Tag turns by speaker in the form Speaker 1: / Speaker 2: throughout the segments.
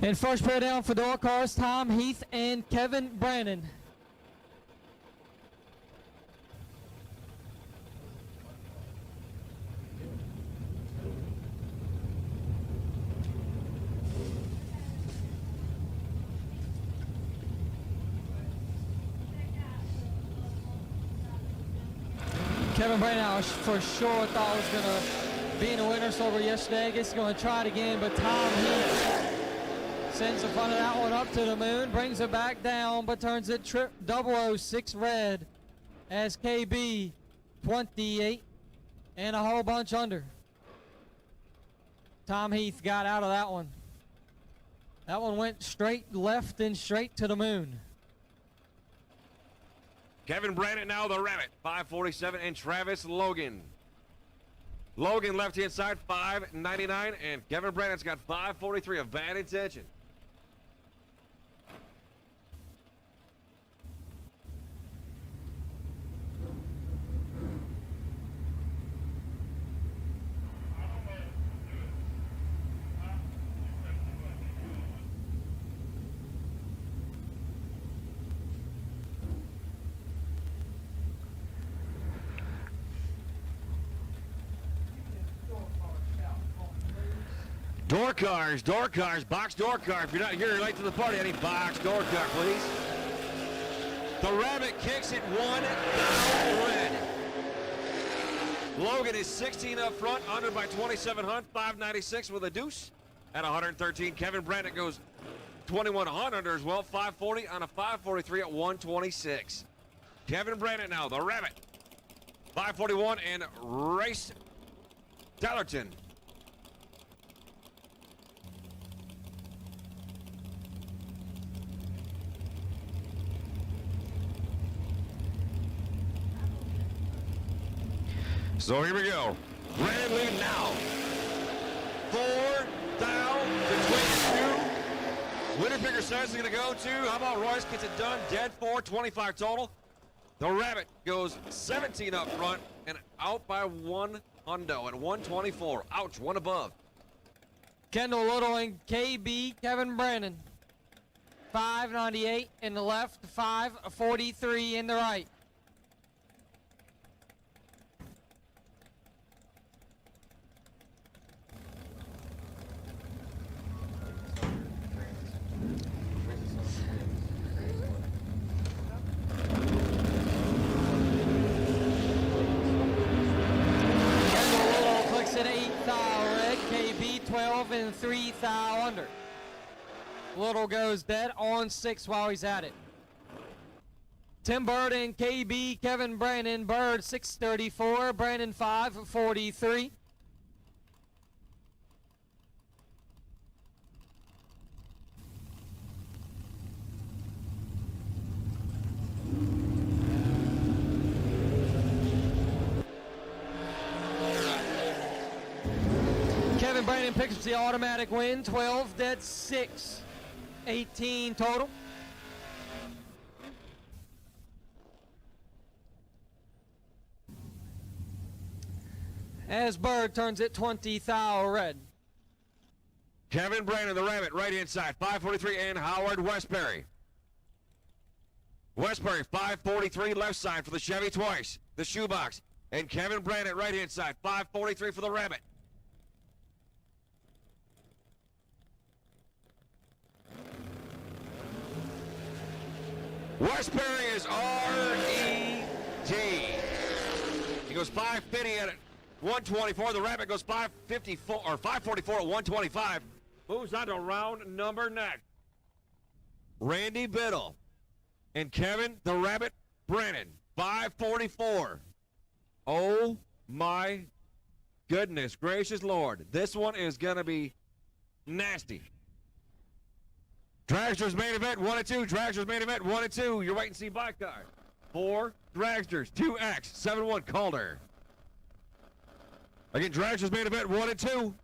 Speaker 1: And first pair down for doorcars, Tom Heath and Kevin Brannon. Kevin Brannon, I for sure thought was going to be in the winner's circle yesterday. I guess he's going to try it again, but Tom Heath sends the front of that one up to the moon, brings it back down, but turns it 006 red as KB 28 and a whole bunch under. Tom Heath got out of that one. That one went straight left and straight to the moon.
Speaker 2: Kevin Brannon now the Rabbit, 547, and Travis Logan. Logan left-hand side, 599, and Kevin Brannon's got 543 of Bad Intention. Door cars, box door car. If you're not here, you're late to the party. I need box door car, please. The Rabbit kicks it 1 down red. Logan is 16 up front, under by 27 Hunt, 596 with a deuce at 113. Kevin Brannon goes 21 Hunt under as well, 540 on a 543 at 126. Kevin Brannon now, the Rabbit, 541, and Race Darlington. So here we go. Brannon lead now. 4 down between 2. Winner picker size is going to go to, how about Royce gets it done? Dead 4, 25 total. The Rabbit goes 17 up front and out by 1 hundo at 124. Ouch, one above.
Speaker 1: Kendall Little and KB Kevin Brannon. 598 in the left, 543 in the right. KB 12 and 3 thou under. Little goes dead on 6 while he's at it. Tim Bird and KB Kevin Brannon. Bird 634, Brannon 543. Kevin Brannon picks up the automatic win, 12 dead 6, 18 total. As Bird turns it 20 thou red.
Speaker 2: Kevin Brannon, the Rabbit, right hand side, 543, and Howard Westbury. Westbury, 543, left side for the Chevy twice, the shoebox. And Kevin Brannon, right hand side, 543 for the Rabbit. Westbury is R-E-T. He goes 550 at 124. The Rabbit goes 554 or 544 at 125. Moves on to round number next. Randy Biddle and Kevin the Rabbit Brannon, 544. Oh my goodness gracious Lord. This one is going to be nasty. Dragsters main event 1 and 2. Dragsters main event 1 and 2. Your wait and see by car. 4 Dragsters 2X 7-1 Calder. Again, Dragsters main event 1 and 2.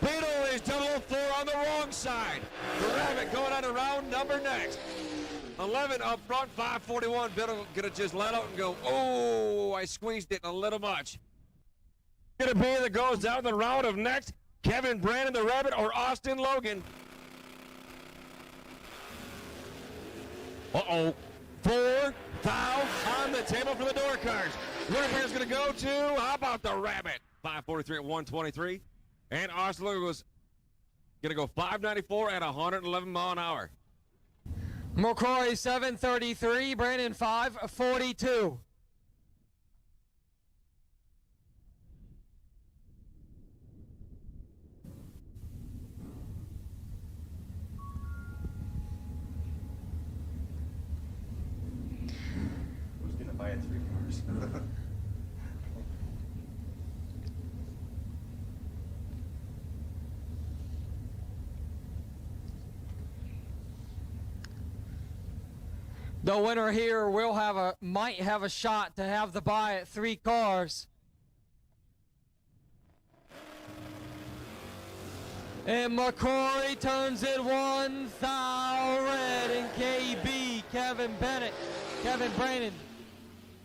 Speaker 2: Beetle is 004 on the wrong side. The Rabbit going on to round number next. 11 up front, 541. Beetle gonna just let out and go, oh, I squeezed it a little much. Gonna be that goes down the round of next. Kevin Brannon, the Rabbit, or Austin Logan. Uh-oh. 4 foul on the table for the door cars. Winner is going to go to, how about the Rabbit? 543 at 123. And Austin Logan was going to go 594 at 111 mile an hour.
Speaker 1: McCrory 733, Brandon 542.
Speaker 3: Who's gonna buy it 3 cars?
Speaker 1: The winner here might have a shot to have the buy at 3 cars. And McCrory turns it 1 thou red, and KB Kevin Brannon.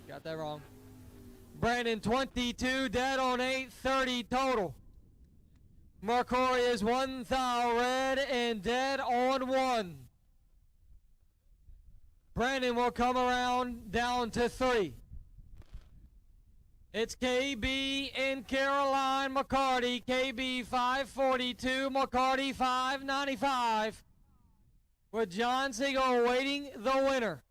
Speaker 1: Got that wrong. Brandon 22, dead on 830 total. McCrory is 1 thou red and dead on 1. Brandon will come around down to 3. It's KB and Caroline McCarty. KB 542, McCarty 595. With John Siegel awaiting the winner.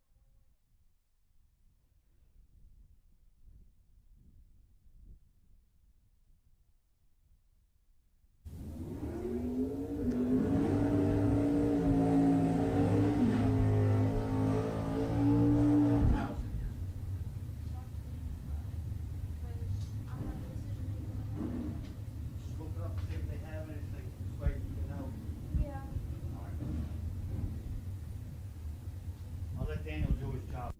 Speaker 3: Look it up, see if they have anything, so you can know.
Speaker 4: Yeah.
Speaker 3: All right. I'll let Daniel do his job.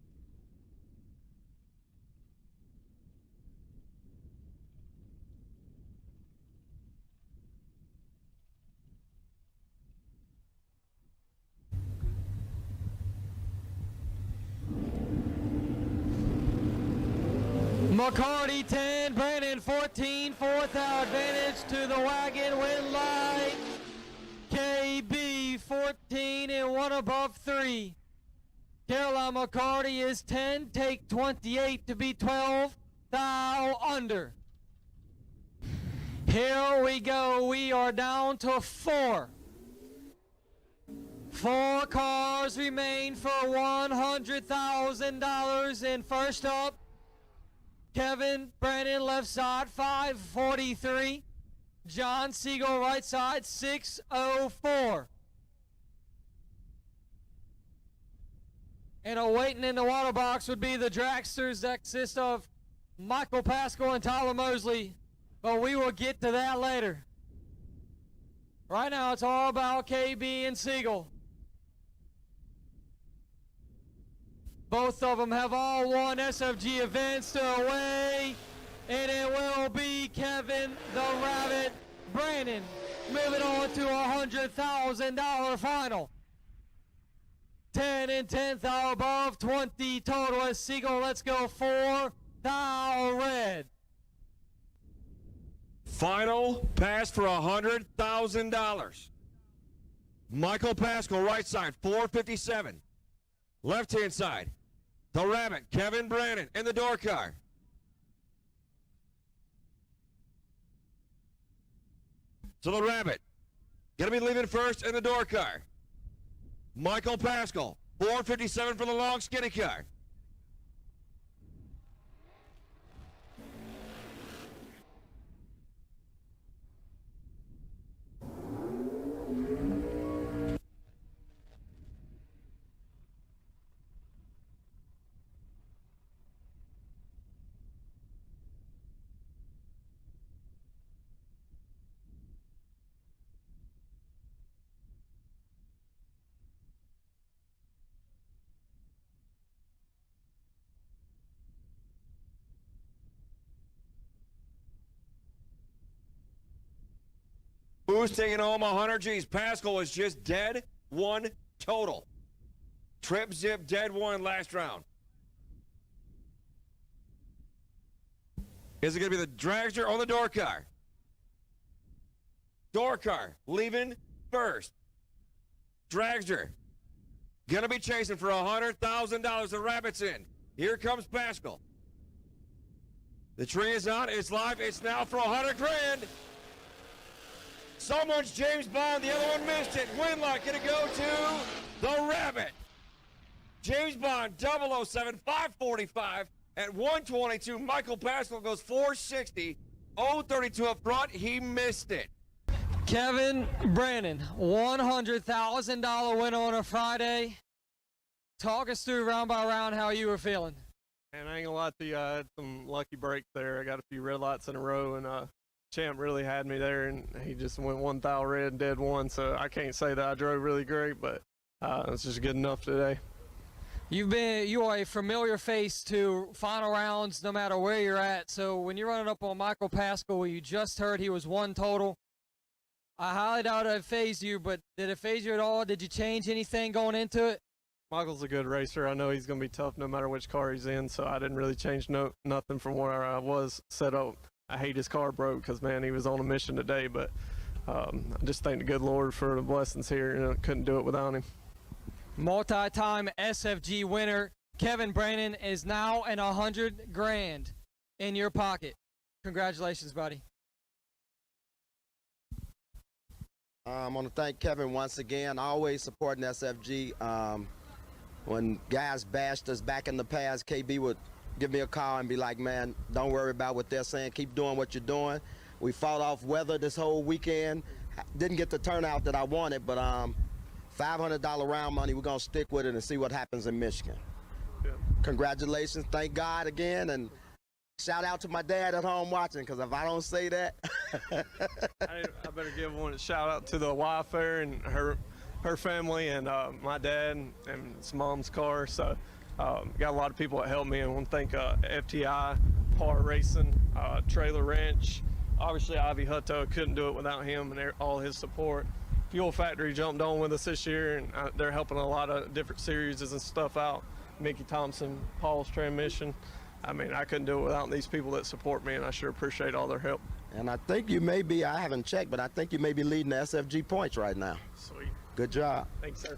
Speaker 1: McCarty 10, Brandon 14, 4th out advantage to the wagon, win light. KB 14 and 1 above 3. Caroline McCarty is 10, take 28 to be 12, thou under. Here we go, we are down to 4. 4 cars remain for $100,000, and first up, Kevin Brannon left side 543. John Siegel right side 604. And awaiting in the water box would be the dragsters that consist of Michael Pascal and Tyler Mosley. But we will get to that later. Right now it's all about KB and Siegel. Both of them have all won SFG events away, and it will be Kevin the Rabbit Brannon moving on to $100,000 final. 10 and 10th thou above, 20 total as Siegel. Let's go 4 thou red.
Speaker 2: Final pass for $100,000. Michael Pascal, right side, 457. Left-hand side, the Rabbit, Kevin Brannon, in the door car. So the Rabbit, gonna be leaving first in the door car. Michael Pascal, 457 for the long skinny car. Who's taking home 100 G's? Pascal was just dead 1 total. Trip zip dead 1 last round. Is it going to be the dragster or the door car? Doorcar leaving first. Dragster gonna be chasing for $100,000. The rabbit's in. Here comes Pascal. The tree is on. It's live. It's now for $100 grand. Someone's James Bond. The other one missed it. Winlock gonna go to the rabbit. James Bond 007 545 at 122. Michael Pascal goes 460. 032 up front. He missed it.
Speaker 1: Kevin Brannon, $100,000 winner on a Friday. Talk us through round by round how you were feeling.
Speaker 4: And I ain't gonna lie to you, I had some lucky breaks there. I got a few red lights in a row, and Champ really had me there, and he just went 1,000 red and dead one. So I can't say that I drove really great, but it's just good enough today.
Speaker 1: You are a familiar face to final rounds no matter where you're at. So when you're running up on Michael Pascal, you just heard he was one total. I highly doubt it phased you, but did it phase you at all? Did you change anything going into it?
Speaker 4: Michael's a good racer. I know he's going to be tough no matter which car he's in, so I didn't really change nothing from where I was set up. I hate his car broke because, man, he was on a mission today, but I just thank the good Lord for the blessings here, and I couldn't do it without him.
Speaker 1: Multi-time SFG winner Kevin Brannon is now in $100 grand in your pocket. Congratulations, buddy.
Speaker 5: I want to thank Kevin once again, always supporting SFG. When guys bashed us back in the past, KB would give me a call and be like, man, don't worry about what they're saying. Keep doing what you're doing. We fought off weather this whole weekend. Didn't get the turnout that I wanted, but $500 round money, we're going to stick with it and see what happens in Michigan.
Speaker 4: Yeah.
Speaker 5: Congratulations. Thank God again. And shout out to my dad at home watching, because if I don't say that.
Speaker 4: I better give one shout out to the wife there and her family, and my dad and his mom's car. So got a lot of people that helped me, and I want to thank FTI, Par Racing, Trailer Ranch, obviously Ivy Hutto. Couldn't do it without him and all his support. Fuel Factory jumped on with us this year, and they're helping a lot of different series and stuff out. Mickey Thompson, Paul's Transmission. I mean, I couldn't do it without these people that support me, and I sure appreciate all their help.
Speaker 5: And I think you may be, I haven't checked, but I think you may be leading the SFG points right now.
Speaker 4: Sweet.
Speaker 5: Good job.
Speaker 4: Thanks, sir.